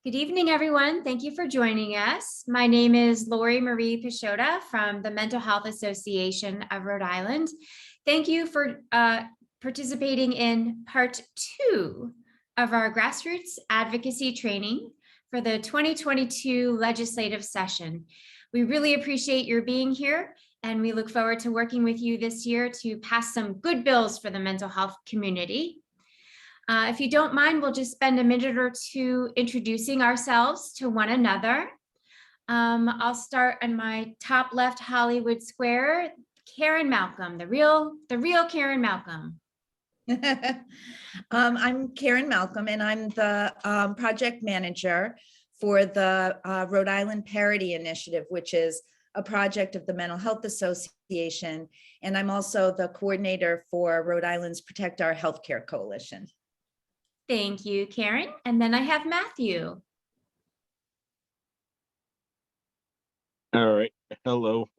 Good evening, everyone. Thank you for joining us. My name is Lori Marie Peixoto from the Mental Health Association of Rhode Island. Thank you for participating in part 2 of our grassroots advocacy training for the 2022 legislative session. We really appreciate your being here, and we look forward to working with you this year to pass some good bills for the mental health community. If you don't mind, we'll just spend a minute or two introducing ourselves to one another. I'll start on my top left Hollywood square, Karen Malcolm, the real Karen Malcolm. I'm Karen Malcolm, and I'm the project manager for the Rhode Island Parity Initiative, which is a project of the Mental Health Association. And I'm also the coordinator for Rhode Island's Protect Our Healthcare Coalition. Thank you, Karen. And then I have Matthew. All right. Hello.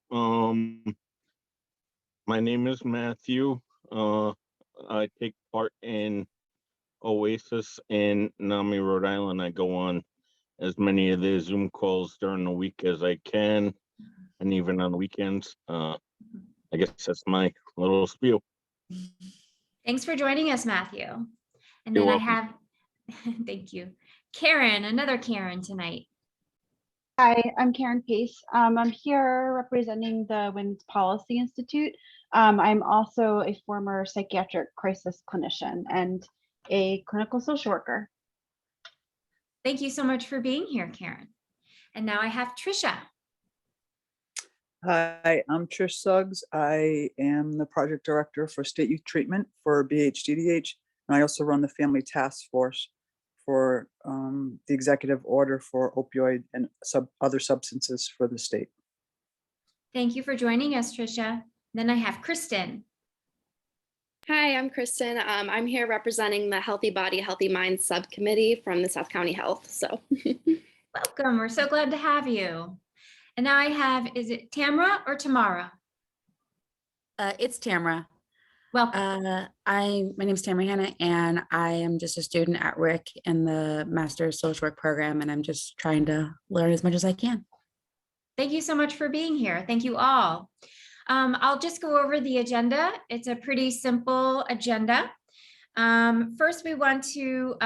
My name is Matthew. I take part in Oasis in NAMI, Rhode Island. I go on as many of the Zoom calls during the week as I can, and even on weekends. I guess that's my little spiel. Thanks for joining us, Matthew. And You're then welcome. I have, thank you, Karen, another Karen tonight. Hi, I'm Karen Pace. I'm here representing the Women's Policy Institute. I'm also a former psychiatric crisis clinician and a clinical social worker. Thank you so much for being here, Karen. And now I have Trisha. Hi, I'm Trish Suggs. I am the project director for state youth treatment for BHDDH. And I also run the family task force for the executive order for opioid and other substances for the state. Thank you for joining us, Trisha. Then I have Kristen. Hi, I'm Kristen. I'm here representing the Healthy Body, Healthy Mind subcommittee from the South County Health. So Welcome. We're so glad to have you. And now I have, is it Tamara or Tamara? It's Tamara. Welcome. My name is Tamara Hannah, and I am just a student at RIC in the Master's Social Work program, and I'm just trying to learn as much as I can. Thank you so much for being here. Thank you all. I'll just go over the agenda. It's a pretty simple agenda. First, we want to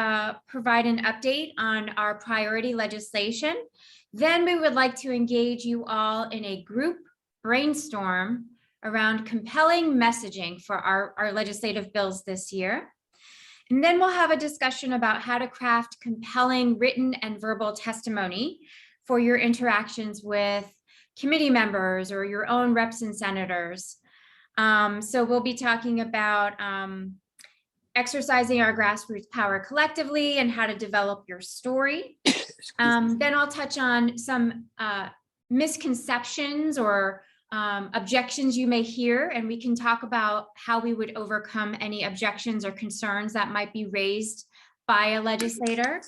provide an update on our priority legislation. Then we would like to engage you all in a group brainstorm around compelling messaging for our legislative bills this year. And then we'll have a discussion about how to craft compelling written and verbal testimony for your interactions with committee members or your own reps and senators. So we'll be talking about exercising our grassroots power collectively and how to develop your story. Then I'll touch on some misconceptions or objections you may hear, and we can talk about how we would overcome any objections or concerns that might be raised by a legislator.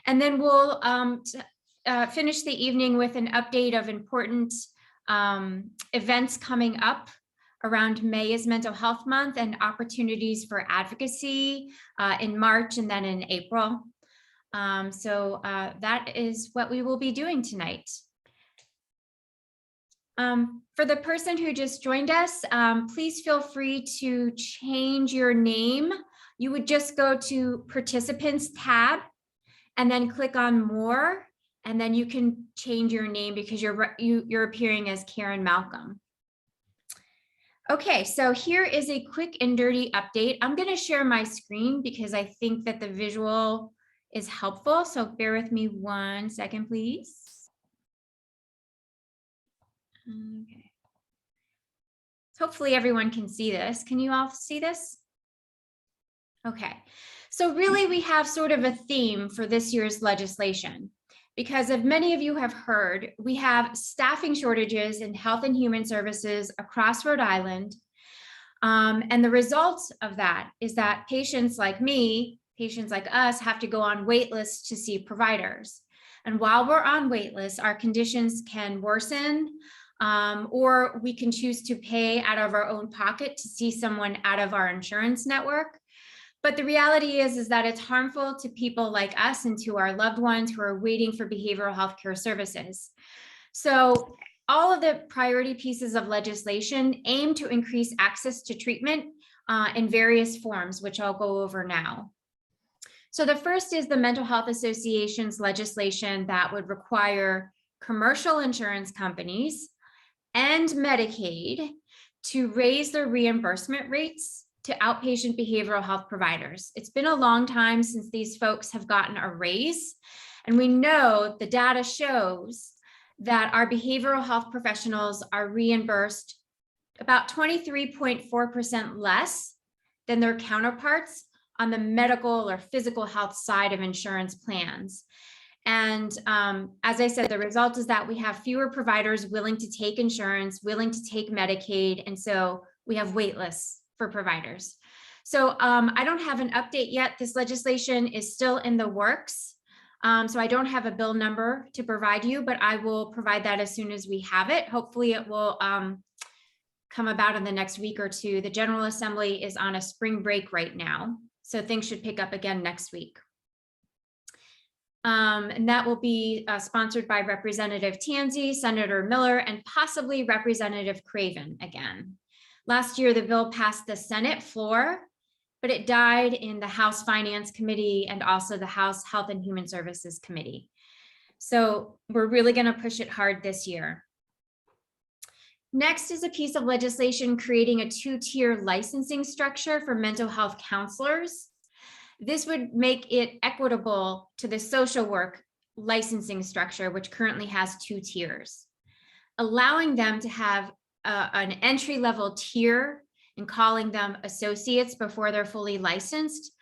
And then we'll finish the evening with an update of important events coming up around May is Mental Health Month and opportunities for advocacy in March and then in April. So that is what we will be doing tonight. For the person who just joined us, please feel free to change your name. You would just go to Participants tab and then click on More, and then you can change your name because you're appearing as Karen Malcolm. Okay, so here is a quick and dirty update. I'm going to share my screen because I think that the visual is helpful. So bear with me 1 second, please. Okay. Hopefully everyone can see this. Can you all see this? Okay, so really we have sort of a theme for this year's legislation. Because as many of you have heard, we have staffing shortages in health and human services across Rhode Island. And the result of that is that patients like me, patients like us, have to go on wait lists to see providers. And while we're on wait lists, our conditions can worsen, or we can choose to pay out of our own pocket to see someone out of our insurance network. But the reality is that it's harmful to people like us and to our loved ones who are waiting for behavioral health care services. So all of the priority pieces of legislation aim to increase access to treatment in various forms, which I'll go over now. So the first is the Mental Health Association's legislation that would require commercial insurance companies and Medicaid to raise their reimbursement rates to outpatient behavioral health providers. It's been a long time since these folks have gotten a raise, and we know the data shows that our behavioral health professionals are reimbursed about 23.4% less than their counterparts on the medical or physical health side of insurance plans. And as I said, the result is that we have fewer providers willing to take insurance, willing to take Medicaid, and so we have wait lists for providers. So I don't have an update yet. This legislation is still in the works. So I don't have a bill number to provide you, but I will provide that as soon as we have it. Hopefully it will come about in the next week or two. The General Assembly is on a spring break right now, so things should pick up again next week. And that will be sponsored by Representative Tansey, Senator Miller, and possibly Representative Craven again. Last year, the bill passed the Senate floor, but it died in the House Finance Committee and also the House Health and Human Services Committee. So we're really going to push it hard this year. Next is a piece of legislation creating a two-tier licensing structure for mental health counselors. This would make it equitable to the social work licensing structure, which currently has 2 tiers, allowing them to have an entry-level tier and calling them associates before they're fully licensed.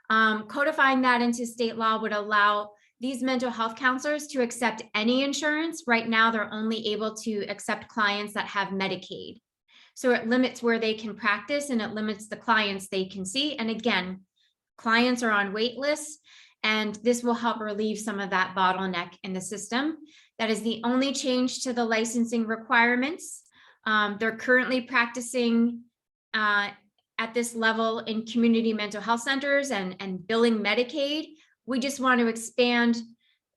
Codifying that into state law would allow these mental health counselors to accept any insurance. Right now, they're only able to accept clients that have Medicaid. So it limits where they can practice and it limits the clients they can see. And again, clients are on wait lists, and this will help relieve some of that bottleneck in the system. That is the only change to the licensing requirements. They're currently practicing at this level in community mental health centers and billing Medicaid. We just want to expand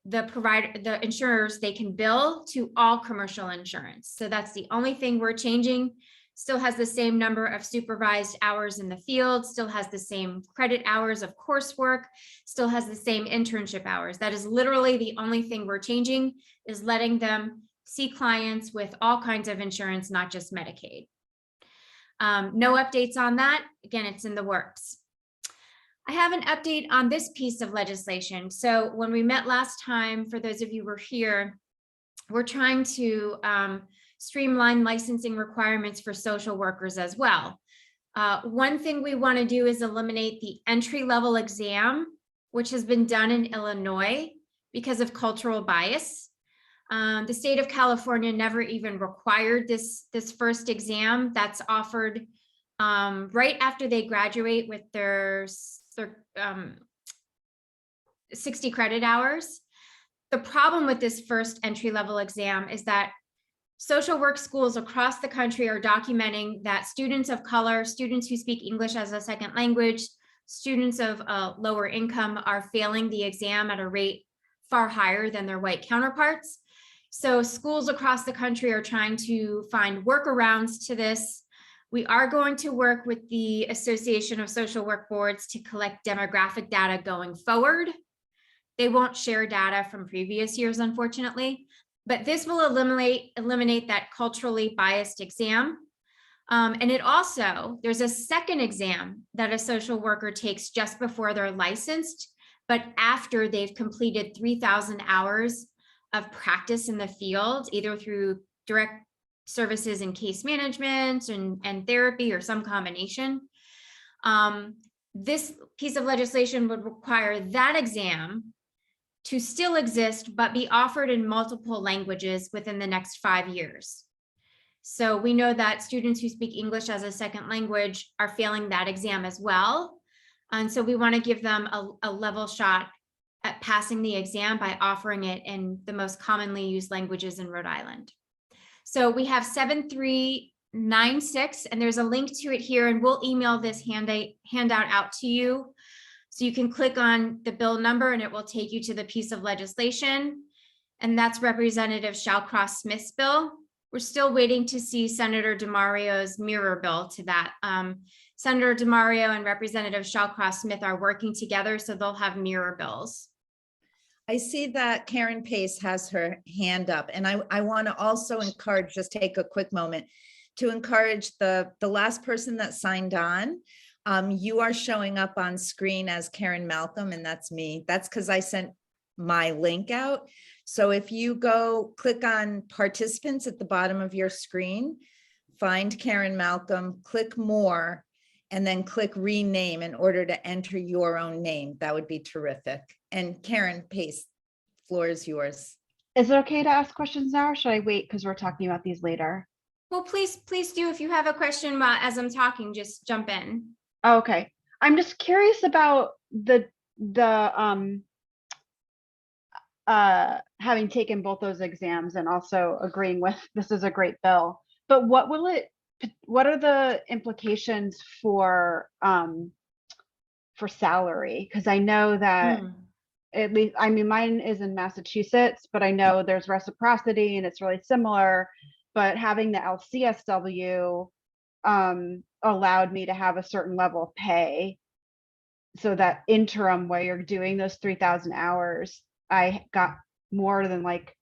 the insurers they can bill to all commercial insurance. So that's the only thing we're changing. Still has the same number of supervised hours in the field, still has the same credit hours of coursework, still has the same internship hours. That is literally the only thing we're changing, is letting them see clients with all kinds of insurance, not just Medicaid. No updates on that. Again, it's in the works. I have an update on this piece of legislation. So when we met last time, for those of you who were here, we're trying to streamline licensing requirements for social workers as well. One thing we want to do is eliminate the entry-level exam, which has been done in Illinois because of cultural bias. The state of California never even required this first exam that's offered right after they graduate with their 60 credit hours. The problem with this first entry-level exam is that social work schools across the country are documenting that students of color, students who speak English as a second language, students of lower income are failing the exam at a rate far higher than their white counterparts. So schools across the country are trying to find workarounds to this. We are going to work with the Association of Social Work Boards to collect demographic data going forward. They won't share data from previous years, unfortunately, but this will eliminate that culturally biased exam. And it also, there's a second exam that a social worker takes just before they're licensed, but after they've completed 3,000 hours of practice in the field, either through direct services in case management and therapy or some combination. This piece of legislation would require that exam to still exist, but be offered in multiple languages within the next 5 years. So we know that students who speak English as a second language are failing that exam as well. And so we want to give them a level shot at passing the exam by offering it in the most commonly used languages in Rhode Island. So we have 7.3 96, and there's a link to it here, and we'll email this handout out to you. So you can click on the bill number and it will take you to the piece of legislation. And that's Representative Shallcross-Smith's bill. We're still waiting to see Senator DeMario's mirror bill to that. Senator DeMario and Representative Shallcross-Smith are working together, so they'll have mirror bills. I see that Karen Pace has her hand up, and I want to also encourage, just take a quick moment to encourage the last person that signed on. You are showing up on screen as Karen Malcolm, and that's me. That's because I sent my link out. So if you go click on participants at the bottom of your screen, find Karen Malcolm, click more, and then click rename in order to enter your own name. That would be terrific. And Karen Pace, floor is yours. Is it okay to ask questions now, or should I wait because we're talking about these later? Well, please do. If you have a question as I'm talking, just jump in. Oh, okay. I'm just curious about the having taken both those exams and also agreeing with this is a great bill. But what are the implications for salary? Because I know that at least, I mean, mine is in Massachusetts, but I know there's reciprocity and it's really similar. But having the LCSW allowed me to have a certain level of pay. So that interim where you're doing those 3,000 hours, I got more than like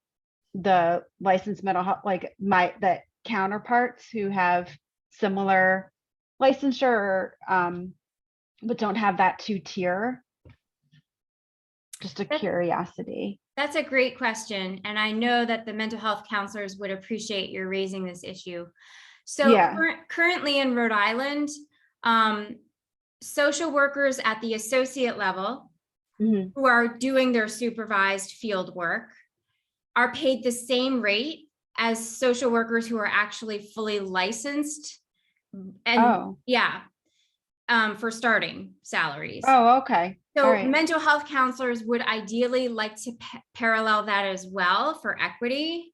the licensed mental health, like the counterparts who have similar licensure, but don't have that 2-tier. Just a curiosity. That's a great question. And I know that the mental health counselors would appreciate your raising this issue. So Yeah. Currently in Rhode Island, social workers at the associate level who are doing their supervised field work are paid the same rate as social workers who are actually fully licensed. And for starting salaries. Oh, okay. So all right. mental health counselors would ideally like to parallel that as well for equity.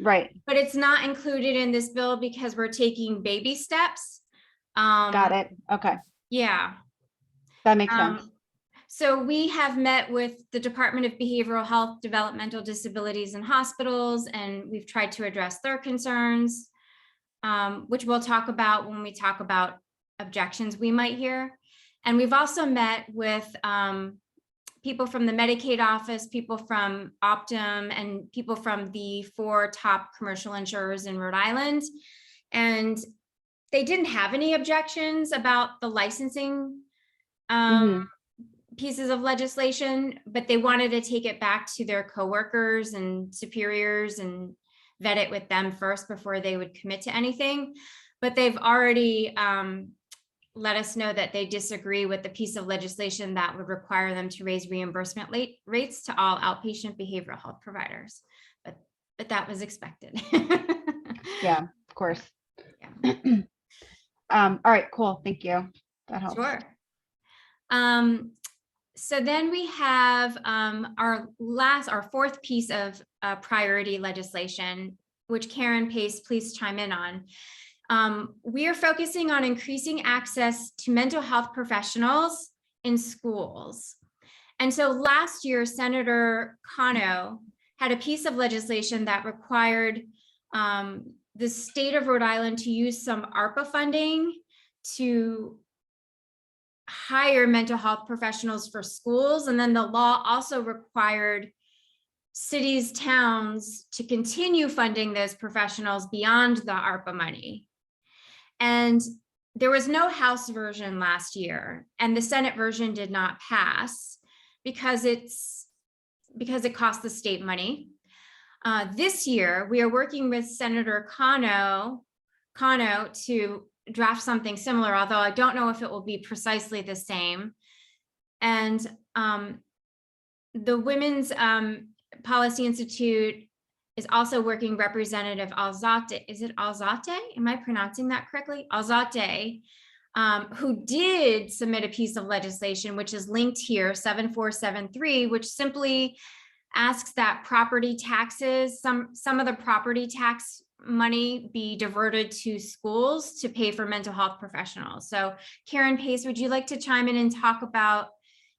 Right. But it's not included in this bill because we're taking baby steps. Got it. Okay. Yeah. That makes sense. So we have met with the Department of Behavioral Health, Developmental Disabilities and Hospitals, and we've tried to address their concerns, which we'll talk about when we talk about objections we might hear. And we've also met with people from the Medicaid office, people from Optum, and people from the 4 top commercial insurers in Rhode Island. And they didn't have any objections about the licensing pieces of legislation, but they wanted to take it back to their coworkers and superiors and vet it with them first before they would commit to anything. But they've already let us know that they disagree with the piece of legislation that would require them to raise reimbursement rates to all outpatient behavioral health providers. But that was expected. Yeah, of course. Yeah. All right, cool. Thank you. That helps. Sure. So then we have our 4th piece of priority legislation, which Karen Pace, please chime in on. We are focusing on increasing access to mental health professionals in schools. And so last year, Senator Cano had a piece of legislation that required the state of Rhode Island to use some ARPA funding to hire mental health professionals for schools. And then the law also required cities, towns to continue funding those professionals beyond the ARPA money. And there was no House version last year, and the Senate version did not pass because it cost the state money. This year, we are working with Senator Cano to draft something similar, although I don't know if it will be precisely the same. And the Women's Policy Institute is also working Representative Alzate. Is it Alzate? Am I pronouncing that correctly? Alzate, who did submit a piece of legislation, which is linked here, 7473, which simply asks that property taxes, some of the property tax money be diverted to schools to pay for mental health professionals. So Karen Pace, would you like to chime in and talk about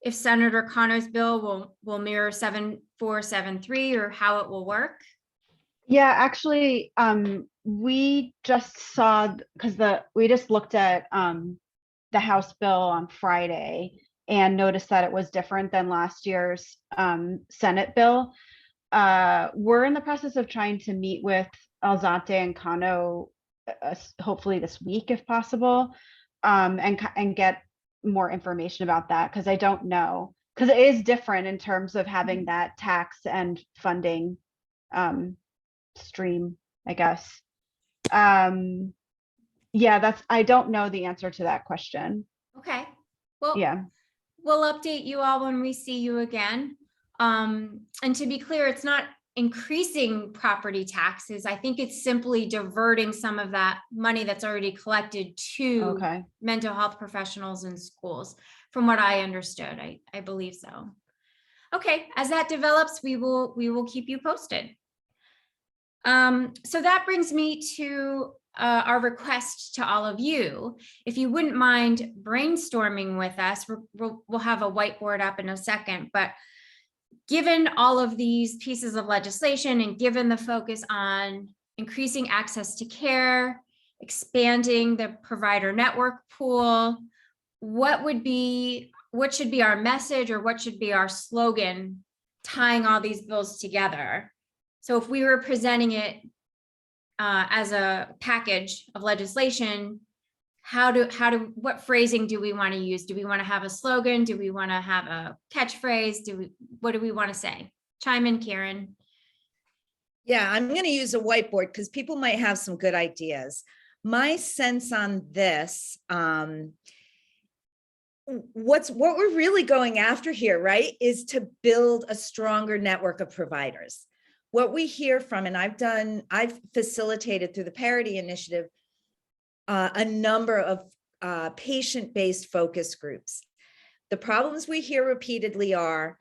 if Senator Connor's bill will mirror 7473 or how it will work? Yeah, actually, we just saw, because we just looked at the House bill on Friday and noticed that it was different than last year's Senate bill. We're in the process of trying to meet with Alzate and Kano, hopefully this week if possible, and get more information about that, because I don't know, because it is different in terms of having that tax and funding stream, I guess. Yeah, I don't know the answer to that question. Okay, well, Yeah. we'll update you all when we see you again. And to be clear, it's not increasing property taxes. I think it's simply diverting some of that money that's already collected to Okay. mental health professionals in schools, from what I understood. I believe so. Okay, as that develops, we will keep you posted. So that brings me to our request to all of you. If you wouldn't mind brainstorming with us, we'll have a whiteboard up in a second, but given all of these pieces of legislation and given the focus on increasing access to care, expanding the provider network pool, what should be our message, or what should be our slogan tying all these bills together? So if we were presenting it as a package of legislation, what phrasing do we want to use? Do we want to have a slogan? Do we want to have a catchphrase? What do we want to say? Chime in, Karen. Yeah, I'm going to use a whiteboard because people might have some good ideas. My sense on this, what we're really going after here, right, is to build a stronger network of providers. What we hear from, and I've facilitated through the Parity Initiative, a number of patient-based focus groups. The problems we hear repeatedly are,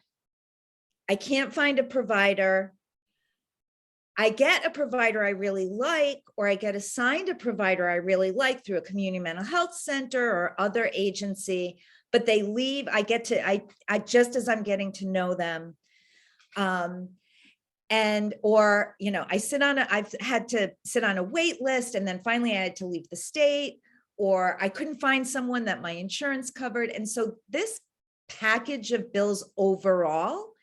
I can't find a provider, I get a provider I really like, or I get assigned a provider I really like through a community mental health center or other agency, but they leave, I just as I'm getting to know them, or, I've had to sit on a wait list, and then finally I had to leave the state, or I couldn't find someone that my insurance covered. And so this package of bills overall,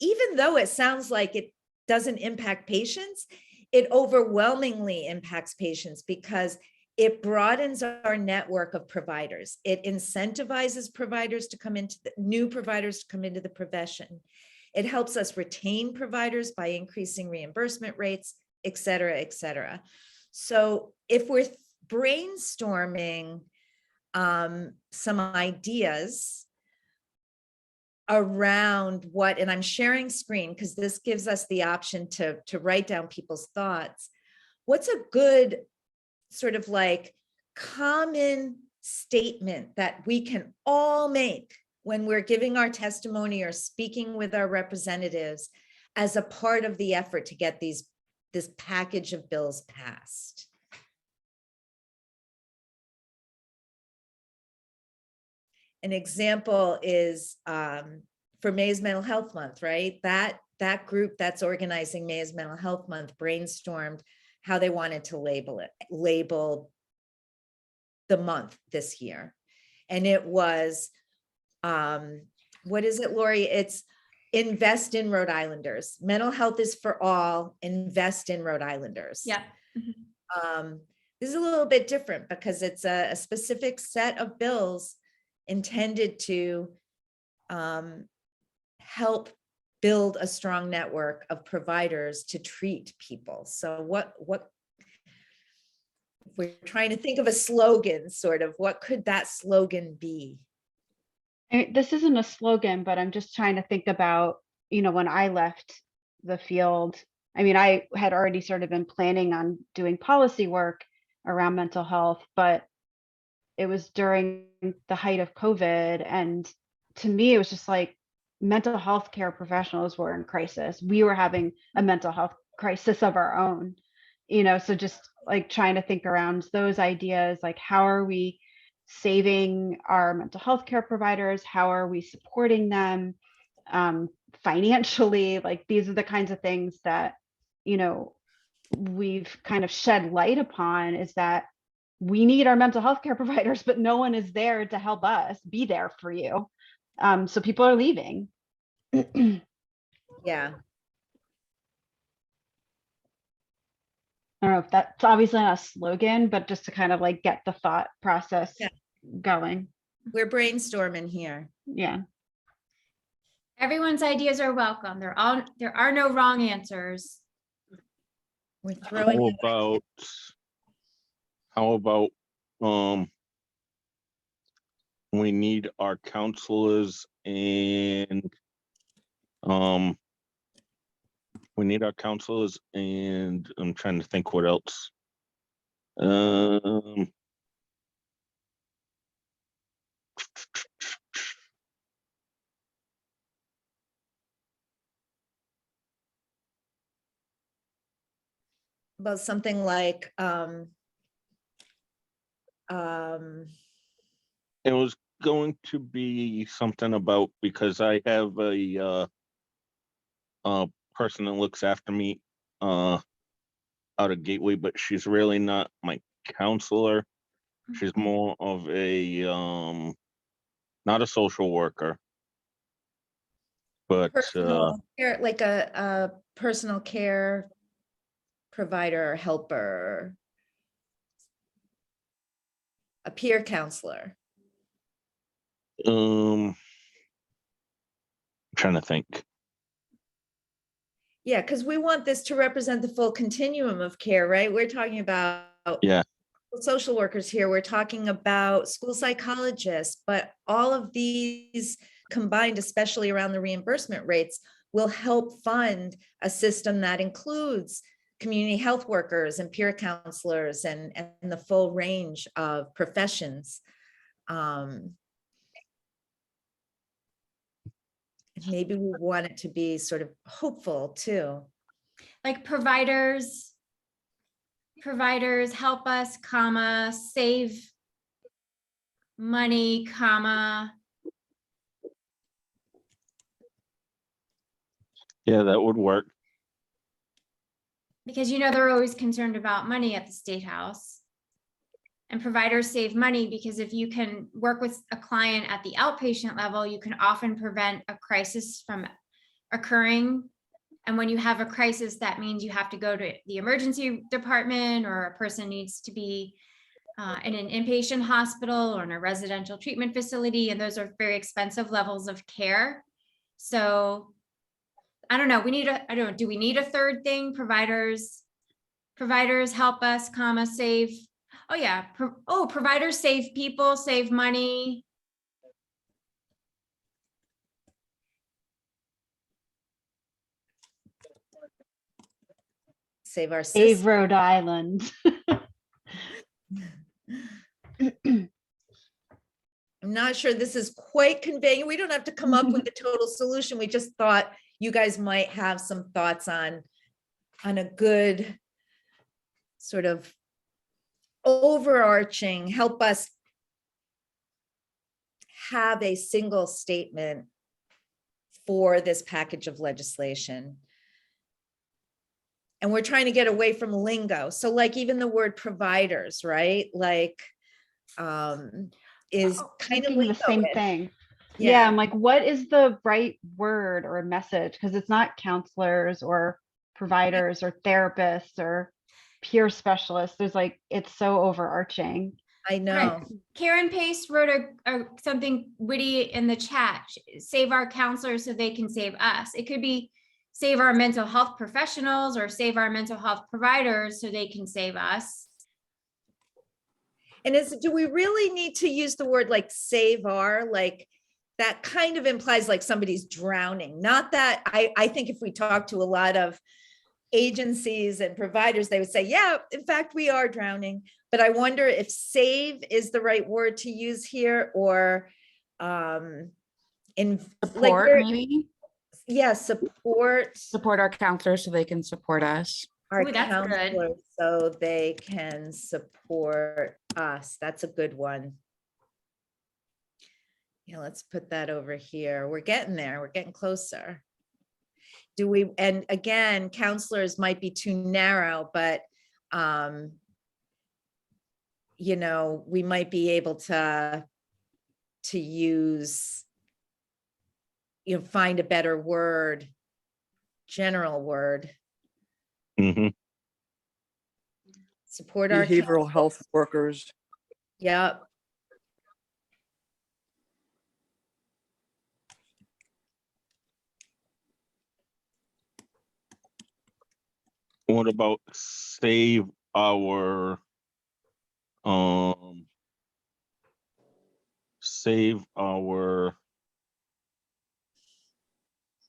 even though it sounds like it doesn't impact patients, it overwhelmingly impacts patients because it broadens our network of providers. It incentivizes providers to come into new providers to come into the profession. It helps us retain providers by increasing reimbursement rates, et cetera, et cetera. So if we're brainstorming some ideas around what, and I'm sharing screen because this gives us the option to write down people's thoughts. What's a good sort of like common statement that we can all make when we're giving our testimony or speaking with our representatives as a part of the effort to get this package of bills passed? An example is for May's Mental Health Month, right? That group that's organizing May's Mental Health Month brainstormed how they wanted to label the month this year. And it was, what is it, Lori? It's invest in Rhode Islanders. Mental health is for all, invest in Rhode Islanders. Yeah. This is a little bit different because it's a specific set of bills intended to help build a strong network of providers to treat people. So what we're trying to think of a slogan, sort of, what could that slogan be? This isn't a slogan, but I'm just trying to think about, when I left the field, I had already sort of been planning on doing policy work around mental health, but it was during the height of COVID. And to me, it was just like mental health care professionals were in crisis. We were having a mental health crisis of our own. So just like trying to think around those ideas, like how are we saving our mental health care providers? How are we supporting them financially? Like these are the kinds of things that, we've kind of shed light upon, is that we need our mental health care providers, but no one is there to help us be there for you. So people are leaving. Yeah. I don't know if that's obviously not a slogan, but just to kind of like get the thought process Yeah. going. We're brainstorming here. Yeah. Everyone's ideas are welcome. There are no wrong answers. We're throwing. How about, we need our counselors and, I'm trying to think what else. About something like It was going to be something about, because I have a person that looks after me out of Gateway, but she's really not my counselor. She's more of a not a social worker, but personal care, like a personal care provider, helper, a peer counselor. I'm trying to think. Yeah, because we want this to represent the full continuum of care, right? We're talking about social workers here. We're talking about school psychologists, but all of these combined, especially around the reimbursement rates, will help fund a system that includes community health workers and peer counselors and the full range of professions. Maybe we want it to be sort of hopeful too. Like providers help us, comma, save money, comma. Yeah, that would work. Because they're always concerned about money at the State House. And providers save money because if you can work with a client at the outpatient level, you can often prevent a crisis from occurring. And when you have a crisis, that means you have to go to the emergency department, or a person needs to be in an inpatient hospital or in a residential treatment facility. And those are very expensive levels of care. So I don't know, do we need a third thing? Providers help us, comma, save. Oh yeah. Providers save people, save money. Save our Save system. Rhode Island. I'm not sure this is quite conveying. We don't have to come up with a total solution. We just thought you guys might have some thoughts on a good sort of overarching, help us have a single statement for this package of legislation. And we're trying to get away from lingo. So like even the word providers, right? Like is kind of the same lingo-ish. thing. Yeah, I'm like, what is the right word or message? Because it's not counselors or providers or therapists or peer specialists. There's like, it's so overarching. I know. Right. Karen Pace wrote something witty in the chat. Save our counselors so they can save us. It could be save our mental health professionals or save our mental health providers so they can save us. And do we really need to use the word like save our, like that kind of implies like somebody's drowning. Not that I think if we talk to a lot of agencies and providers, they would say, yeah, in fact, we are drowning. But I wonder if save is the right word to use here, or in Support, maybe? Yeah, support Support our counselors so they can support us. Our Ooh, that's good. counselors, so they can support us. That's a good one. Yeah, let's put that over here. We're getting there. We're getting closer. Do we, and again, counselors might be too narrow, but you know, we might be able to use, you know, find a better word, general word. Hmm. Support our Behavioral health workers. Yep. What about save our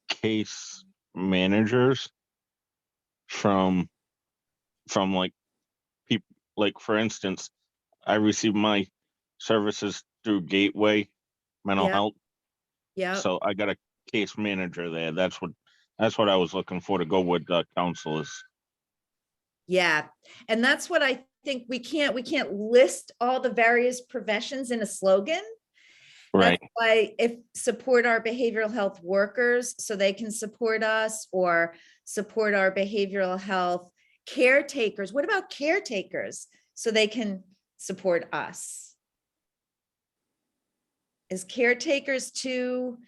case managers from like people, like for instance, I receive my services through Gateway Mental Yep. Health. Yep. So I got a case manager there. That's what I was looking for to go with counselors. Yeah. And that's what I think we can't list all the various professions in a slogan. Right. That's why if support our behavioral health workers so they can support us, or support our behavioral health caretakers. What about caretakers so they can support us? Is caretakers too,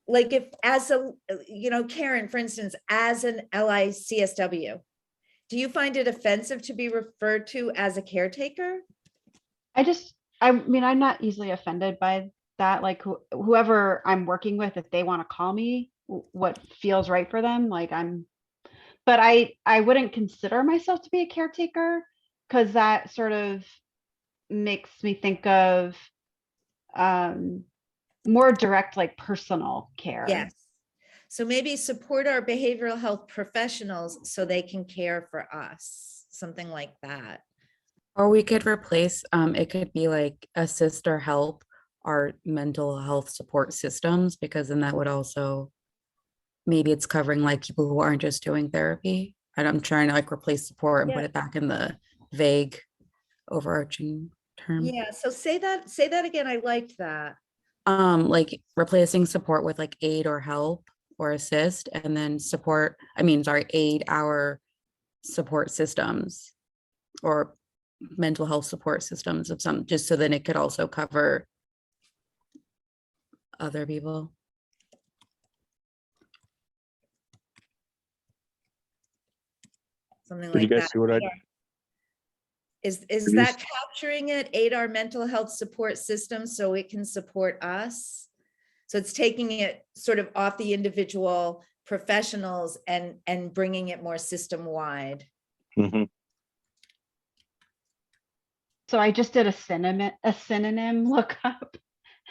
like if as a, you know, Karen, for instance, as an LICSW, do you find it offensive to be referred to as a caretaker? I mean, I'm not easily offended by that. Like whoever I'm working with, if they want to call me what feels right for them, like but I wouldn't consider myself to be a caretaker, because that sort of makes me think of more direct, like personal care. Yes. So maybe support our behavioral health professionals so they can care for us, something like that. Or we could replace, it could be like assist or help our mental health support systems, because then that would also, maybe it's covering like people who aren't just doing therapy. And I'm trying to like replace support and put Yeah. it back in the vague overarching term. Yeah, so say that again. I liked that. Like replacing support with like aid or help or assist, and then aid our support systems or mental health support systems of some, just so then it could also cover other people. Something Did you like guys that. see what I? Is you that capturing it? Aid our mental health support system so it can support us. So it's taking it sort of off the individual professionals and bringing it more system wide. Mm-hmm. So I just did a synonym lookup,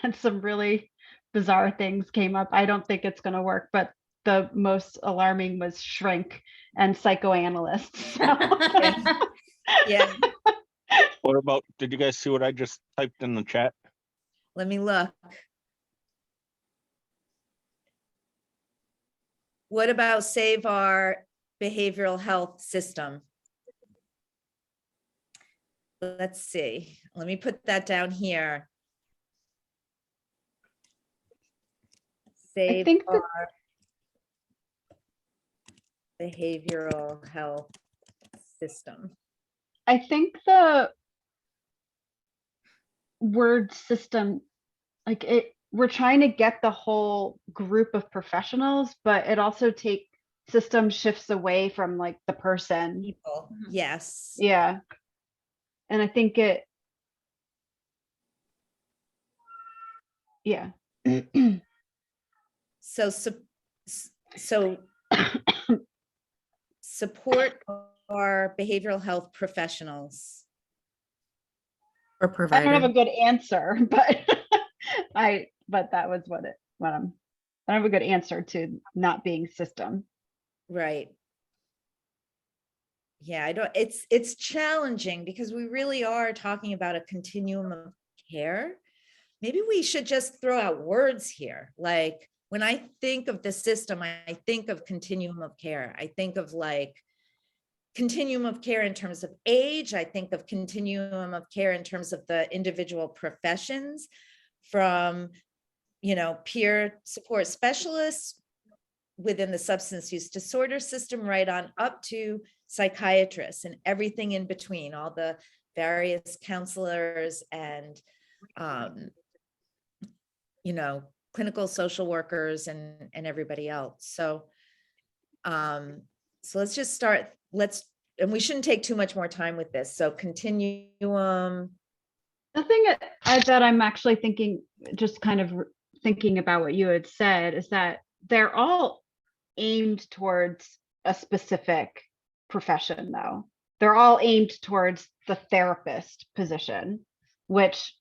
and some really bizarre things came up. I don't think it's going to work, but the most alarming was shrink and psychoanalyst. So. Yeah. What about? Did you guys see what I just typed in the chat? Let me look. What about save our behavioral health system? Let's see. Let me put that down here. Save think our behavioral health system. I think the word system, like we're trying to get the whole group of professionals, but it also system shifts away from like the person. People, yes. Yeah. And I think yeah. So support our behavioral health professionals. Or I provider. don't have a good answer, but but that was what I don't have a good answer to not being system. Right. Yeah, it's challenging because we really are talking about a continuum of care. Maybe we should just throw out words here, like when I think of the system, I think of continuum of care. I think of like continuum of care in terms of age. I think of continuum of care in terms of the individual professions, from, you know, peer support specialists within the substance use disorder system, right on up to psychiatrists and everything in between, all the various counselors and, you know, clinical social workers and everybody else. So, so let's just start. And we shouldn't take too much more time with this. So continuum. The thing that I'm actually thinking, just kind of thinking about what you had said, is that they're all aimed towards a specific profession, though. They're all aimed towards the therapist position, which,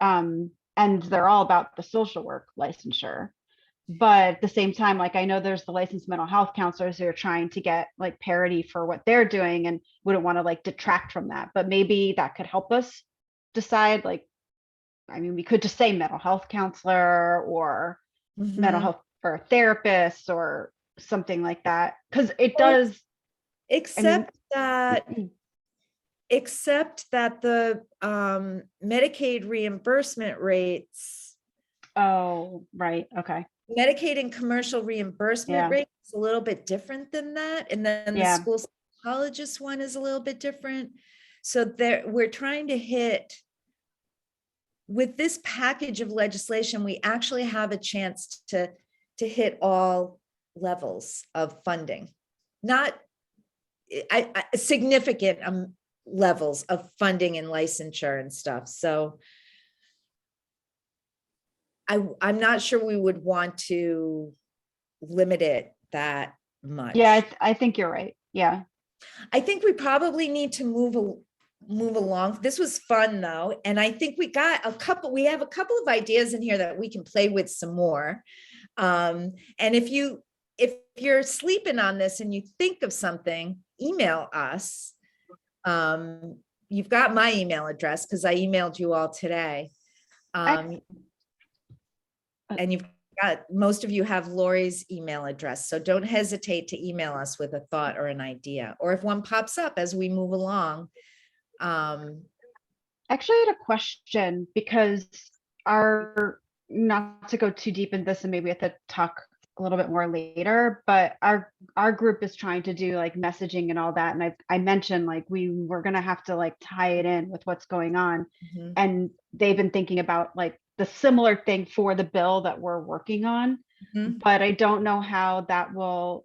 and they're all about the social work licensure. But at the same time, like, I know there's the licensed mental health counselors who are trying to get like parity for what they're doing and wouldn't want to like detract from that. But maybe that could help us decide, like, I mean, we could just say mental health counselor or mental health or therapist or something like that, because it does. Except that the Medicaid reimbursement rates. Oh, right. Okay. Medicaid and commercial reimbursement Yeah. rate is a little bit different than that. And then the Yeah. school psychologist one is a little bit different. So there, we're trying to hit, with this package of legislation, we actually have a chance to hit all levels of funding, not significant levels of funding and licensure and stuff. So I'm not sure we would want to limit it that much. Yeah, I think you're right. Yeah. I think we probably need to move along. This was fun though. And I think we have a couple of ideas in here that we can play with some more. And if you're sleeping on this and you think of something, email us. You've got my email address because I emailed you all today. And most of you have Lori's email address. So don't hesitate to email us with a thought or an idea, or if one pops up as we move along. Actually, I had a question, because not to go too deep in this and maybe we have to talk a little bit more later, but our group is trying to do like messaging and all that. And I mentioned like we're going to have to like tie it in with what's going on. Mhm. And they've been thinking about like the similar thing for the bill that we're working on. Mhm. But I don't know how that will,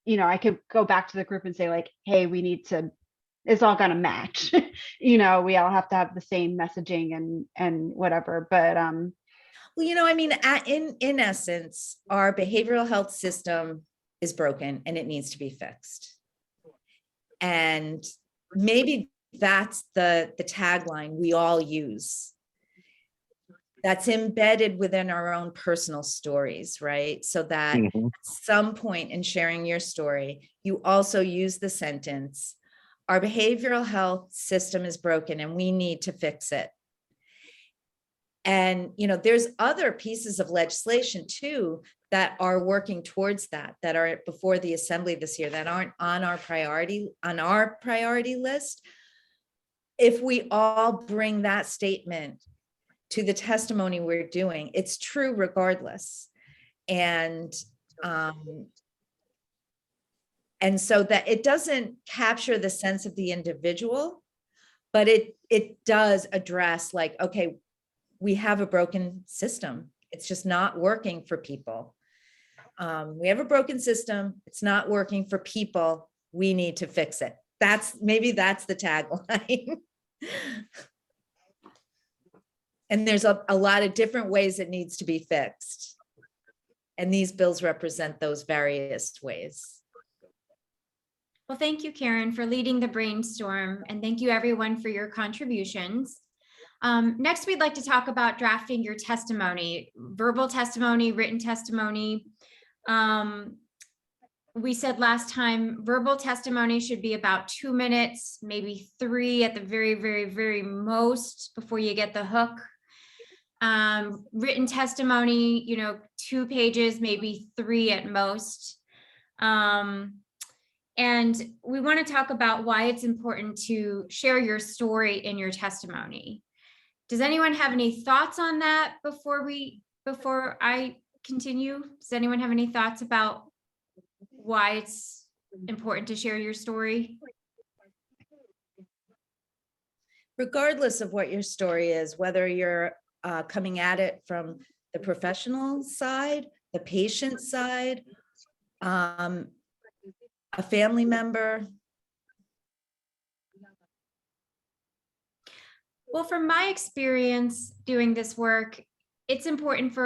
I could go back to the group and say like, hey, it's all gonna match. We all have to have the same messaging and whatever. But Well, I mean, in essence, our behavioral health system is broken and it needs to be fixed. And maybe that's the tagline we all use. That's embedded within our own personal stories, right? So that at some point in sharing your story, you also use the sentence, our behavioral health system is broken and we need to fix it. And, there's other pieces of legislation too that are working towards that are before the assembly this year that aren't on our priority list. If we all bring that statement to the testimony we're doing, it's true regardless. And so that it doesn't capture the sense of the individual, but it does address like, okay, we have a broken system. It's just not working for people. We have a broken system. It's not working for people. We need to fix it. Maybe that's the tagline. And there's a lot of different ways it needs to be fixed. And these bills represent those various ways. Well, thank you, Karen, for leading the brainstorm, and thank you everyone for your contributions. Next, we'd like to talk about drafting your testimony, verbal testimony, written testimony. We said last time, verbal testimony should be about 2 minutes, maybe 3 at the very, very, very most before you get the hook. Written testimony, 2 pages, maybe 3 at most. And we want to talk about why it's important to share your story in your testimony. Does anyone have any thoughts on that before I continue? Does anyone have any thoughts about why it's important to share your story? Regardless of what your story is, whether you're coming at it from the professional side, the patient side, a family member. Well, from my experience doing this work, it's important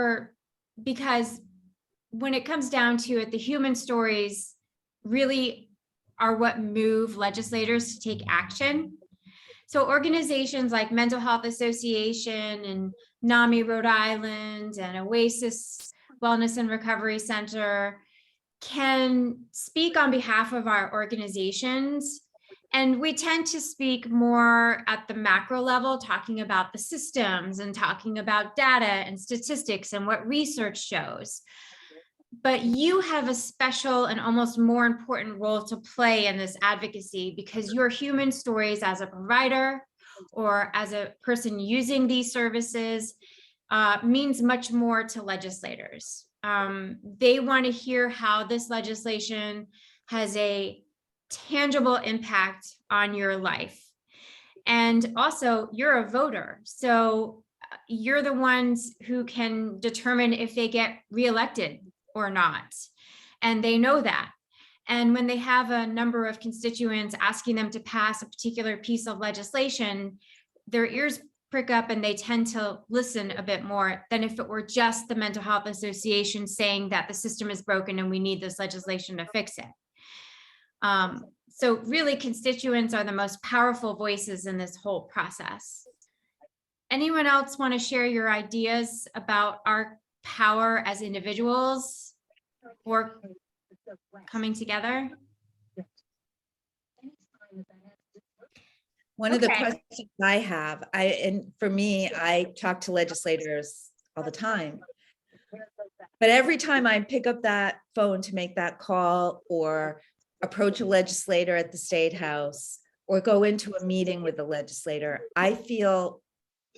because when it comes down to it, the human stories really are what move legislators to take action. So organizations like Mental Health Association and NAMI Rhode Island and Oasis Wellness and Recovery Center can speak on behalf of our organizations. And we tend to speak more at the macro level, talking about the systems and talking about data and statistics and what research shows. But you have a special and almost more important role to play in this advocacy because your human stories as a provider or as a person using these services means much more to legislators. They want to hear how this legislation has a tangible impact on your life. And also, you're a voter. So you're the ones who can determine if they get reelected or not. And they know that. And when they have a number of constituents asking them to pass a particular piece of legislation, their ears prick up and they tend to listen a bit more than if it were just the Mental Health Association saying that the system is broken and we need this legislation to fix it. So really, constituents are the most powerful voices in this whole process. Anyone else want to share your ideas about our power as individuals or coming together? One of the Okay. questions I have, and for me, I talk to legislators all the time. But every time I pick up that phone to make that call or approach a legislator at the State House or go into a meeting with the legislator, I feel,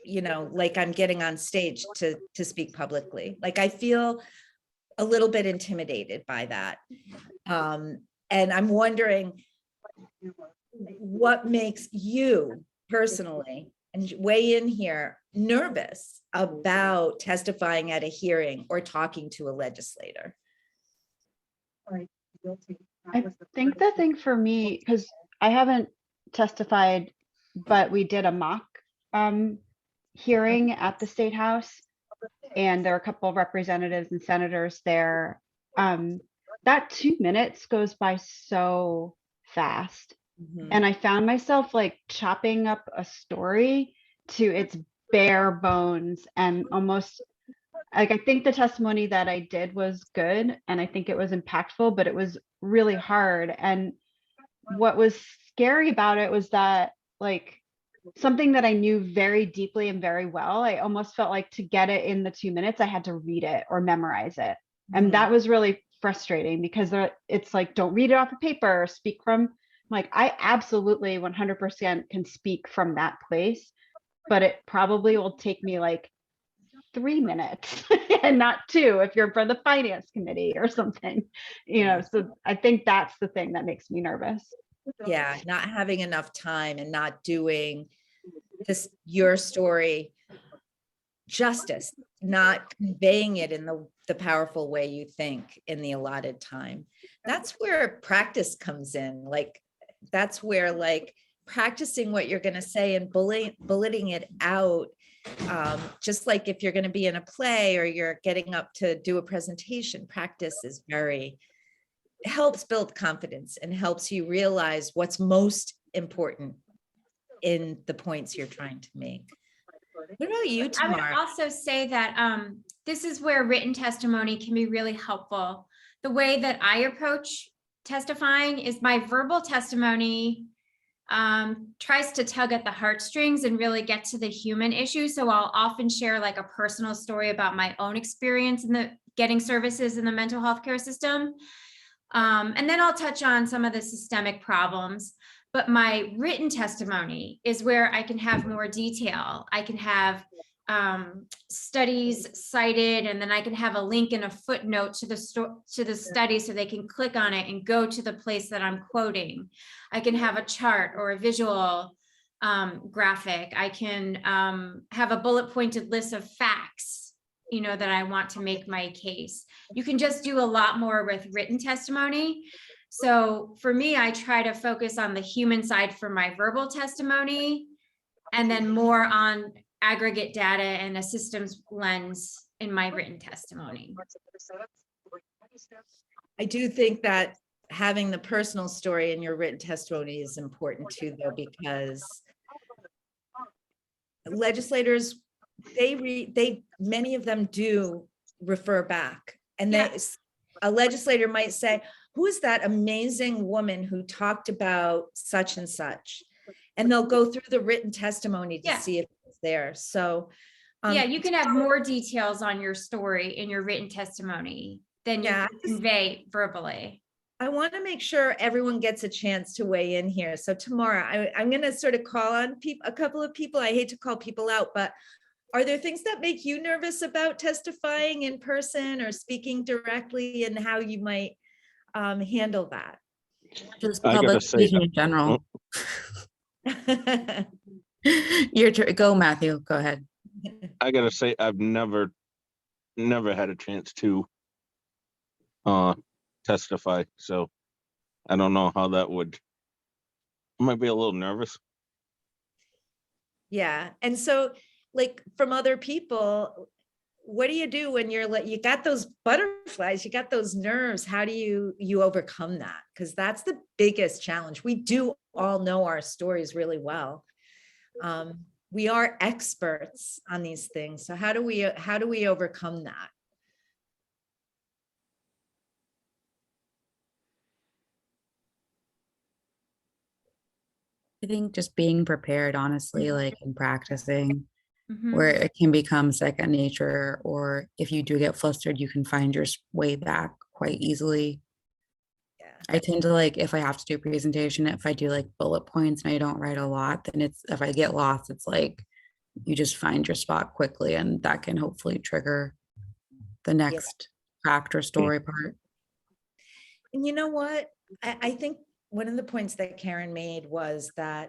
like I'm getting on stage to speak publicly. Like I feel a little bit intimidated by that. And I'm wondering what makes you personally, and weigh in here, nervous about testifying at a hearing or talking to a legislator? I think the thing for me, because I haven't testified, but we did a mock hearing at the State House, and there were a couple of representatives and senators there. That 2 minutes goes by so fast. Mhm. And I found myself like chopping up a story to its bare bones and almost like, I think the testimony that I did was good and I think it was impactful, but it was really hard. And what was scary about it was that like something that I knew very deeply and very well, I almost felt like to get it in the 2 minutes, I had to read it or memorize it. And that was really frustrating because it's like, don't read it off of paper, speak from, like, I absolutely 100% can speak from that place, but it probably will take me like 3 minutes and not 2 if you're for the finance committee or something, so I think that's the thing that makes me nervous. Yeah, not having enough time and not doing your story justice, not conveying it in the powerful way you think in the allotted time. That's where practice comes in. Like, that's where like practicing what you're going to say and bulleting it out. Just like if you're going to be in a play or you're getting up to do a presentation, practice is helps build confidence and helps you realize what's most important in the points you're trying to make. What about you, I would Tamara? also say that this is where written testimony can be really helpful. The way that I approach testifying is my verbal testimony tries to tug at the heartstrings and really get to the human issue. So I'll often share like a personal story about my own experience in the getting services in the mental health care system. And then I'll touch on some of the systemic problems. But my written testimony is where I can have more detail. I can have studies cited, and then I can have a link and a footnote to the study so they can click on it and go to the place that I'm quoting. I can have a chart or a visual graphic. I can have a bullet pointed list of facts, you know, that I want to make my case. You can just do a lot more with written testimony. So for me, I try to focus on the human side for my verbal testimony, and then more on aggregate data and a systems lens in my written testimony. I do think that having the personal story in your written testimony is important too, though, because legislators, many of them do refer back, and a legislator might say, who is that amazing woman who talked about such and such? And they'll go through the written testimony to see if it's there. So yeah, you can have more details on your story in your written testimony than you can convey verbally. I want to make sure everyone gets a chance to weigh in here. So tomorrow, I'm going to sort of call on a couple of people. I hate to call people out, but are there things that make you nervous about testifying in person or speaking directly, and how you might handle that? Just I gotta public say, speaking in general. Your turn. Go, Matthew. Go ahead. I gotta say, I've never had a chance to testify, so I don't know how that would. I might be a little nervous. Yeah, and so like from other people, what do you do when you're like, you got those butterflies, you got those nerves? How do you overcome that? Because that's the biggest challenge. We do all know our stories really well. We are experts on these things. So how do we overcome that? I think just being prepared, honestly, like and practicing, Mhm. where it can become second nature, or if you do get flustered, you can find your way back quite easily. Yeah. I tend to like, if I have to do a presentation, if I do like bullet points and I don't write a lot, then if I get lost, it's like you just find your spot quickly, and that can hopefully trigger the next fact or story part. And you know what? I think one of the points that Karen made was that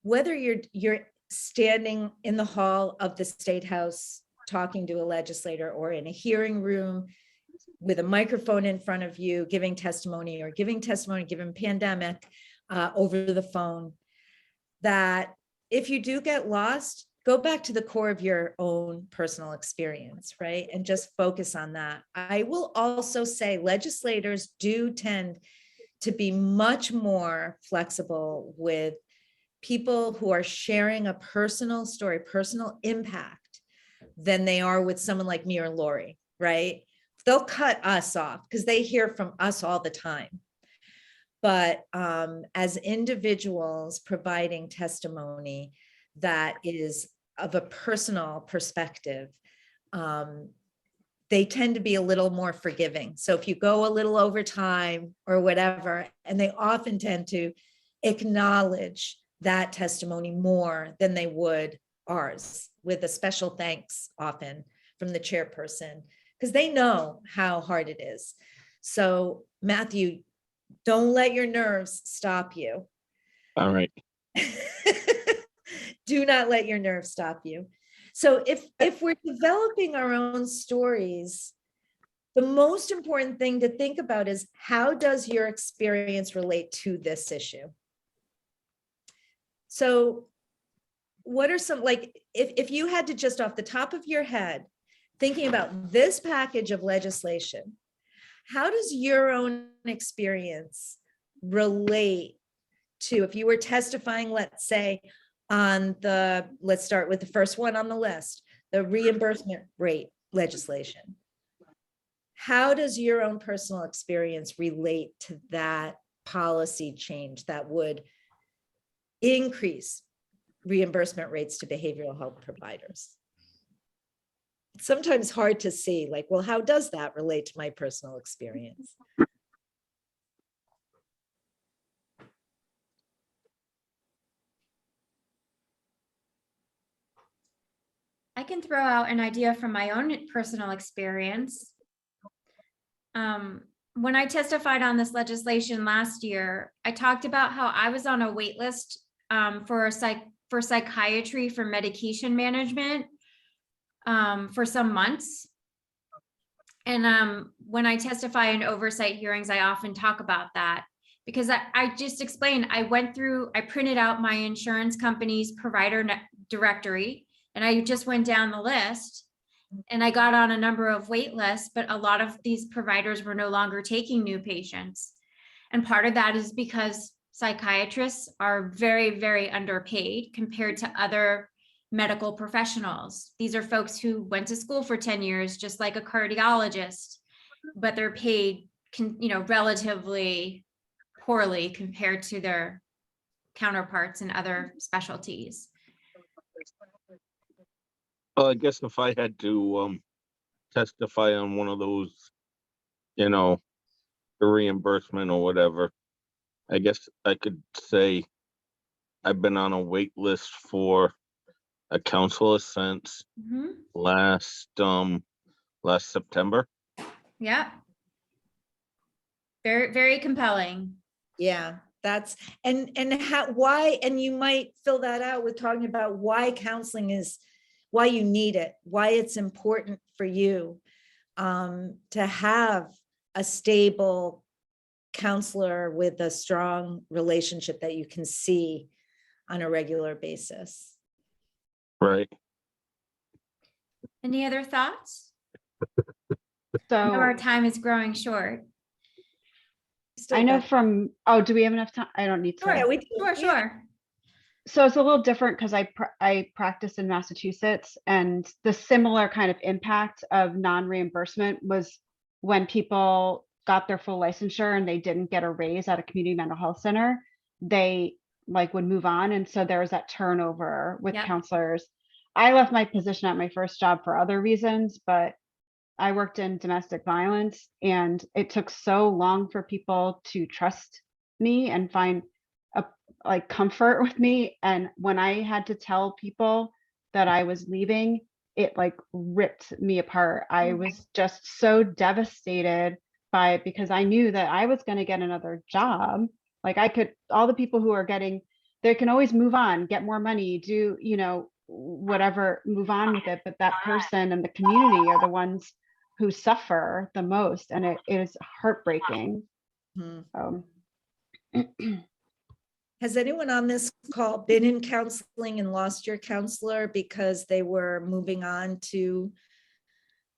whether you're standing in the hall of the State House talking to a legislator, or in a hearing room with a microphone in front of you giving testimony, given pandemic over the phone, that if you do get lost, go back to the core of your own personal experience, right? And just focus on that. I will also say legislators do tend to be much more flexible with people who are sharing a personal story, personal impact, than they are with someone like me or Lori, right? They'll cut us off because they hear from us all the time. But as individuals providing testimony that is of a personal perspective, they tend to be a little more forgiving. So if you go a little over time or whatever, and they often tend to acknowledge that testimony more than they would ours, with a special thanks often from the chairperson, because they know how hard it is. So Matthew, don't let your nerves stop you. All right. Do not let your nerves stop you. So if we're developing our own stories, the most important thing to think about is, how does your experience relate to this issue? So what are some, like, if you had to just off the top of your head, thinking about this package of legislation, how does your own experience relate to, if you were testifying, let's say, on let's start with the first one on the list, the reimbursement rate legislation. How does your own personal experience relate to that policy change that would increase reimbursement rates to behavioral health providers. It's sometimes hard to see, like, well, how does that relate to my personal experience? I can throw out an idea from my own personal experience. When I testified on this legislation last year, I talked about how I was on a wait list for psychiatry for medication management for some months. And when I testify in oversight hearings, I often talk about that because I just explained, I printed out my insurance company's provider directory, and I just went down the list and I got on a number of wait lists, but a lot of these providers were no longer taking new patients. And part of that is because psychiatrists are very, very underpaid compared to other medical professionals. These are folks who went to school for 10 years, just like a cardiologist, but they're paid, relatively poorly compared to their counterparts in other specialties. Well, I guess if I had to testify on one of those, the reimbursement or whatever, I guess I could say I've been on a wait list for a counselor since last September. Yeah. Very, very compelling. Yeah, that's, and why, and you might fill that out with talking about why counseling is, why you need it, why it's important for you to have a stable counselor with a strong relationship that you can see on a regular basis. Right. Any other thoughts? So Our time is growing short. Still I know got- from, do we have enough time? I don't need to. Yeah, we do. Sure, Yeah. sure. So it's a little different because I practiced in Massachusetts, and the similar kind of impact of non-reimbursement was when people got their full licensure and they didn't get a raise at a community mental health center, they would move on. And so there was that turnover with Yep. counselors. I left my position at my first job for other reasons, but I worked in domestic violence, and it took so long for people to trust me and find comfort with me. And when I had to tell people that I was leaving, it ripped me apart. I was just so devastated by it because I knew that I was going to get another job. All the people who are getting, they can always move on, get more money, do, whatever, move on with it. But that person and the community are the ones who suffer the most. And it is heartbreaking. Has anyone on this call been in counseling and lost your counselor because they were moving on to?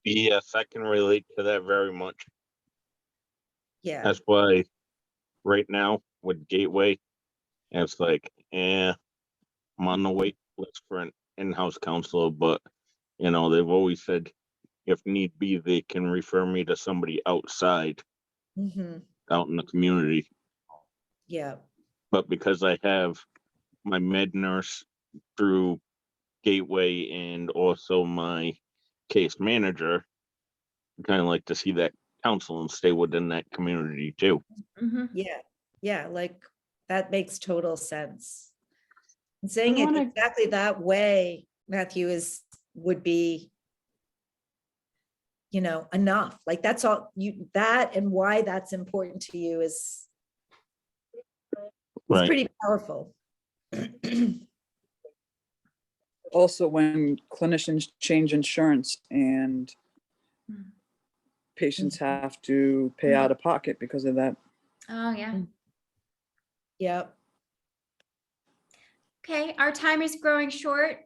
Yes, I can relate to that very much. Yeah. That's why right now with Gateway, it's like, I'm on the wait list for an in-house counselor, but they've always said if need be, they can refer me to somebody outside, out in the community. Yeah. But because I have my med nurse through Gateway and also my case manager, I kind of like to see that counsel and stay within that community too. Yeah. Yeah. That makes total sense. And saying I it wanna- exactly that way, Matthew, would be, enough. That's all that, and why that's important to you is Right. pretty powerful. Also, when clinicians change insurance and patients have to pay out of pocket because of that. Oh, yeah. Yep. Okay, our time is growing short.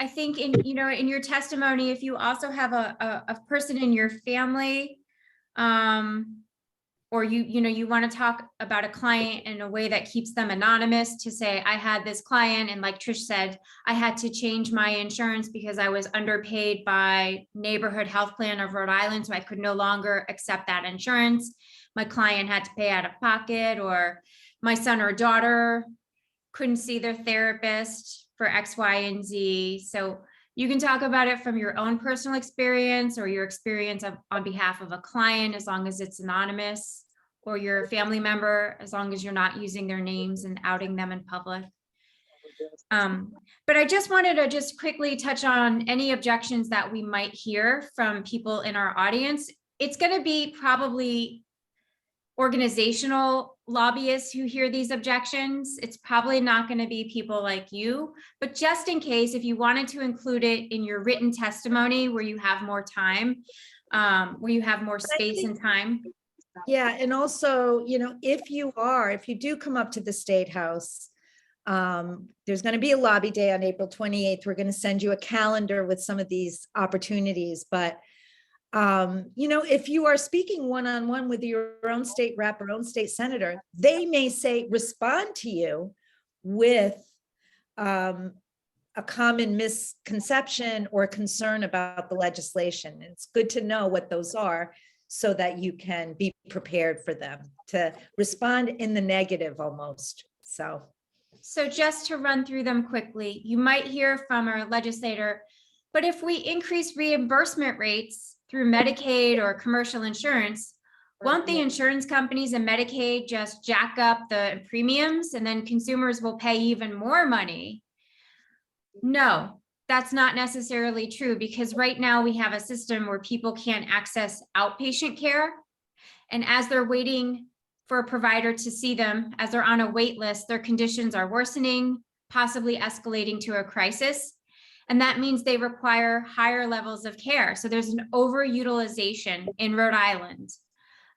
I think in your testimony, if you also have a person in your family, or you want to talk about a client in a way that keeps them anonymous, to say, I had this client, and like Trish said, I had to change my insurance because I was underpaid by Neighborhood Health Plan of Rhode Island, so I could no longer accept that insurance. My client had to pay out of pocket, or my son or daughter couldn't see their therapist for X, Y, and Z. So you can talk about it from your own personal experience or your experience on behalf of a client, as long as it's anonymous, or your family member, as long as you're not using their names and outing them in public. But I just wanted to just quickly touch on any objections that we might hear from people in our audience. It's going to be probably organizational lobbyists who hear these objections. It's probably not going to be people like you, but just in case, if you wanted to include it in your written testimony where you have more time, where you have more space and time. Yeah, and also, if you do come up to the State House, there's going to be a lobby day on April 28th. We're going to send you a calendar with some of these opportunities, but if you are speaking one-on-one with your own state rep or own state senator, they may respond to you with a common misconception or concern about the legislation. It's good to know what those are so that you can be prepared for them to respond in the negative almost. So just to run through them quickly, you might hear from our legislator, but if we increase reimbursement rates through Medicaid or commercial insurance, won't the insurance companies and Medicaid just jack up the premiums and then consumers will pay even more money? No, that's not necessarily true, because right now we have a system where people can't access outpatient care. And as they're waiting for a provider to see them, as they're on a wait list, their conditions are worsening, possibly escalating to a crisis. And that means they require higher levels of care. So there's an overutilization in Rhode Island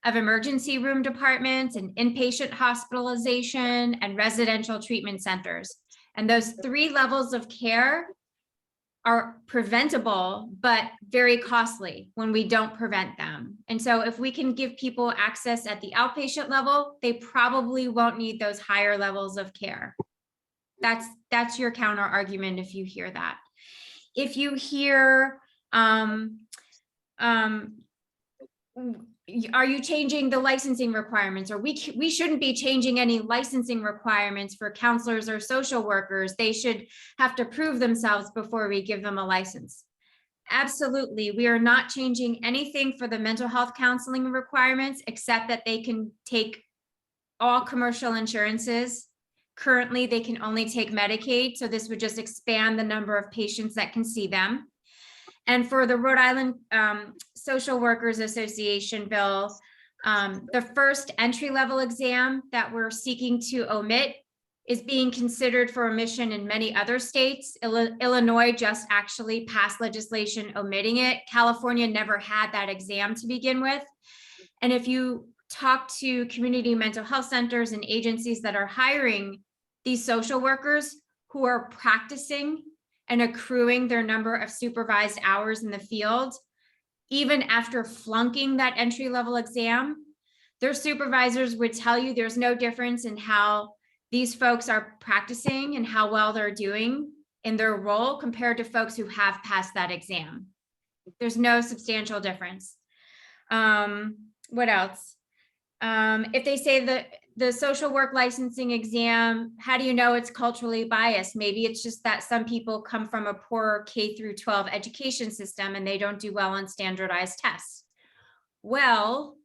of emergency room departments and inpatient hospitalization and residential treatment centers. And those 3 levels of care are preventable, but very costly when we don't prevent them. And so if we can give people access at the outpatient level, they probably won't need those higher levels of care. That's your counter argument if you hear that. If you hear, are you changing the licensing requirements? Or we shouldn't be changing any licensing requirements for counselors or social workers. They should have to prove themselves before we give them a license. Absolutely. We are not changing anything for the mental health counseling requirements, except that they can take all commercial insurances. Currently, they can only take Medicaid. So this would just expand the number of patients that can see them. And for the Rhode Island Social Workers Association bill, the first entry-level exam that we're seeking to omit is being considered for omission in many other states. Illinois just actually passed legislation omitting it. California never had that exam to begin with. And if you talk to community mental health centers and agencies that are hiring these social workers who are practicing and accruing their number of supervised hours in the field, even after flunking that entry-level exam, their supervisors would tell you there's no difference in how these folks are practicing and how well they're doing in their role compared to folks who have passed that exam. There's no substantial difference. What else? If they say that the social work licensing exam, how do you know it's culturally biased? Maybe it's just that some people come from a poor K through 12 education system and they don't do well on standardized tests. Well,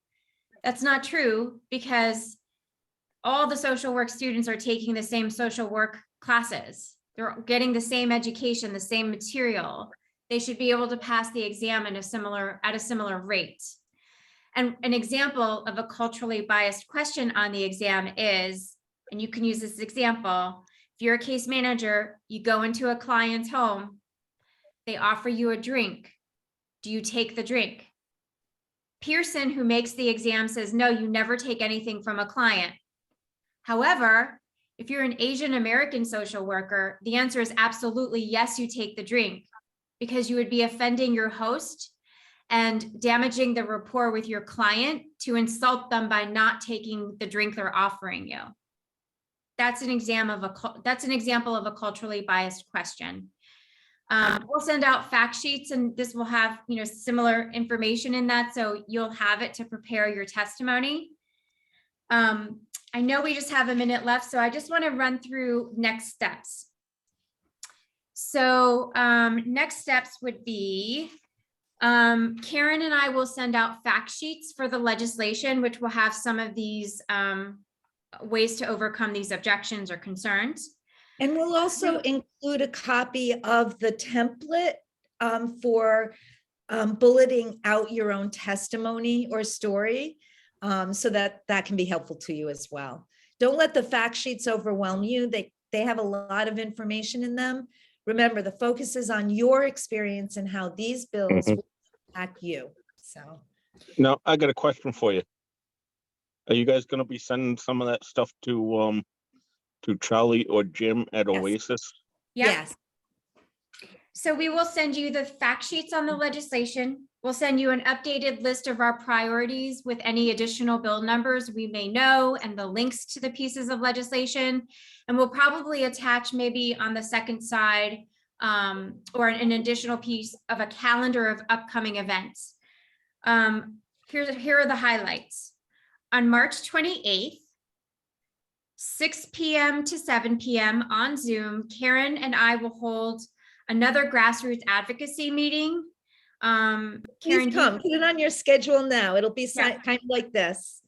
that's not true, because all the social work students are taking the same social work classes. They're getting the same education, the same material. They should be able to pass the exam at a similar rate. And an example of a culturally biased question on the exam is, and you can use this example, if you're a case manager, you go into a client's home, they offer you a drink. Do you take the drink? Pearson, who makes the exam, says, no, you never take anything from a client. However, if you're an Asian American social worker, the answer is absolutely yes, you take the drink, because you would be offending your host and damaging the rapport with your client to insult them by not taking the drink they're offering you. That's an example of a culturally biased question. We'll send out fact sheets, and this will have similar information in that, so you'll have it to prepare your testimony. I know we just have a minute left, so I just want to run through next steps. So next steps would be Karen and I will send out fact sheets for the legislation, which will have some of these ways to overcome these objections or concerns. And we'll also include a copy of the template for bulleting out your own testimony or story, so that can be helpful to you as well. Don't let the fact sheets overwhelm you. They have a lot of information in them. Remember, the focus is on your experience and how these bills will impact you. So Now, I got a question for you. Are you guys going to be sending some of that stuff to Charlie or Jim at Yes. Oasis? Yep. yes, So we will send you the fact sheets on the legislation. We'll send you an updated list of our priorities with any additional bill numbers we may know and the links to the pieces of legislation. And we'll probably attach maybe on the second side or an additional piece of a calendar of upcoming events. Here are the highlights. On March 28th, 6 p.m. to 7 p.m. on Zoom, Karen and I will hold another grassroots advocacy meeting. Karen, please come. Put it on your schedule now. It'll be Yeah. kind of like this.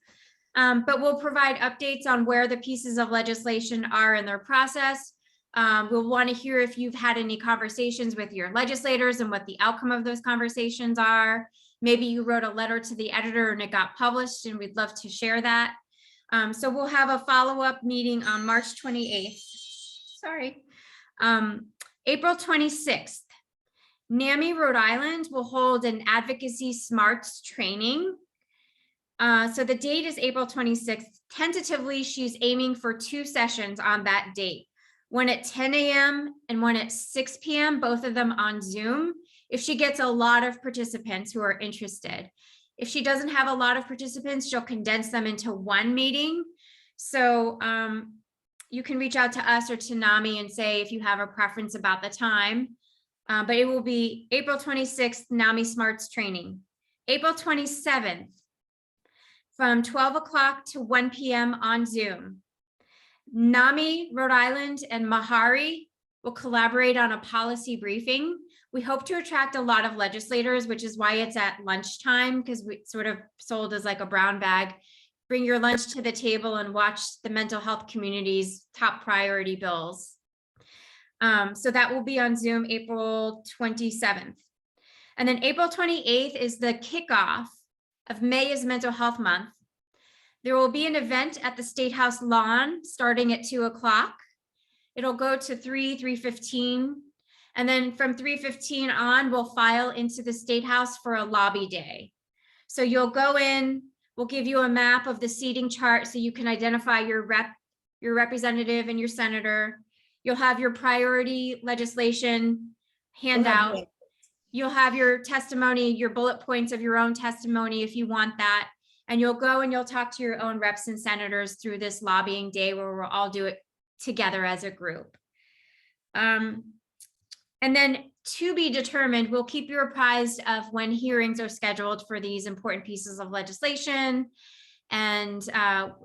But we'll provide updates on where the pieces of legislation are in their process. We'll want to hear if you've had any conversations with your legislators and what the outcome of those conversations are. Maybe you wrote a letter to the editor and it got published, and we'd love to share that. So we'll have a follow-up meeting on March 28th. Sorry. April 26th, NAMI Rhode Island will hold an advocacy smarts training. So the date is April 26th. Tentatively, she's aiming for 2 sessions on that date. One at 10 a.m. and one at 6 p.m., both of them on Zoom, if she gets a lot of participants who are interested. If she doesn't have a lot of participants, she'll condense them into one meeting. So you can reach out to us or to NAMI and say if you have a preference about the time. But it will be April 26th, NAMI Smarts training. April 27th, from 12 o'clock to 1 p.m. on Zoom. NAMI Rhode Island and MHARI will collaborate on a policy briefing. We hope to attract a lot of legislators, which is why it's at lunchtime, because we sort of sold as like a brown bag. Bring your lunch to the table and watch the mental health community's top priority bills. So that will be on Zoom April 27th. And then April 28th is the kickoff of May is Mental Health Month. There will be an event at the State House lawn starting at 2 o'clock. It'll go to 3:15. And then from 3:15 on, we'll file into the State House for a lobby day. So you'll go in, we'll give you a map of the seating chart so you can identify your representative and your senator. You'll have your priority legislation handout. You'll have your testimony, your bullet points of your own testimony if you want that. And you'll go and you'll talk to your own reps and senators through this lobbying day where we'll all do it together as a group. And then to be determined, we'll keep you apprised of when hearings are scheduled for these important pieces of legislation and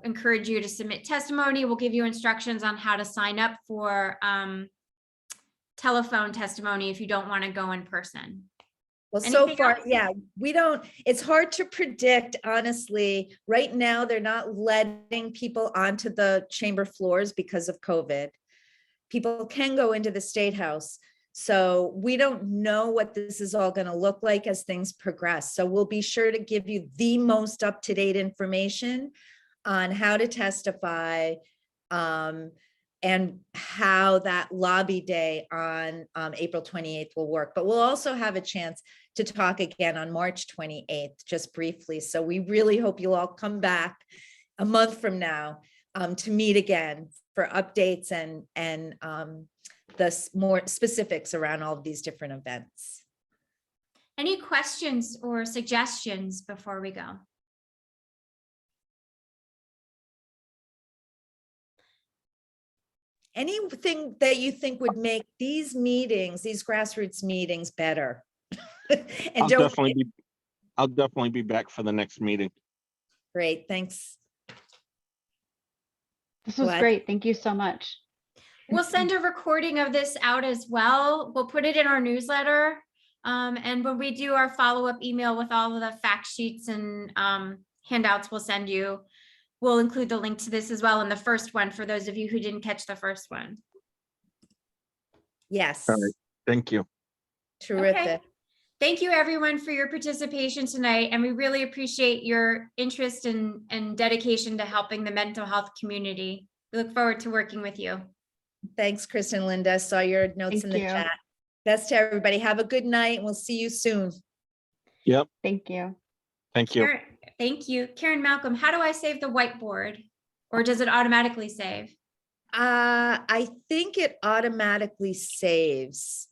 encourage you to submit testimony. We'll give you instructions on how to sign up for telephone testimony if you don't want to go in person. Well, so Anything far, else? yeah, it's hard to predict, honestly. Right now, they're not letting people onto the chamber floors because of COVID. People can go into the State House. So we don't know what this is all going to look like as things progress. So we'll be sure to give you the most up-to-date information on how to testify and how that lobby day on April 28th will work. But we'll also have a chance to talk again on March 28th, just briefly. So we really hope you'll all come back a month from now to meet again for updates and the more specifics around all of these different events. Any questions or suggestions before we go? Anything that you think would make these meetings, these grassroots meetings better? And I'll definitely be back for the next meeting. Great, thanks. This was Glad- great. Thank you so much. We'll send a recording of this out as well. We'll put it in our newsletter. And when we do our follow-up email with all of the fact sheets and handouts we'll send you, we'll include the link to this as well in the first one for those of you who didn't catch the first one. Yes, All right. Thank you. terrific. Thank you everyone for your participation tonight, and we really appreciate your interest and dedication to helping the mental health community. We look forward to working with you. Thanks, Kristen and Linda. Saw your notes in Thank the you. chat. Best to everybody. Have a good night, and we'll see you soon. Yep. Thank you. Thank you. Karen, thank you. Karen Malcolm, how do I save the whiteboard? Or does it automatically save? I think it automatically saves.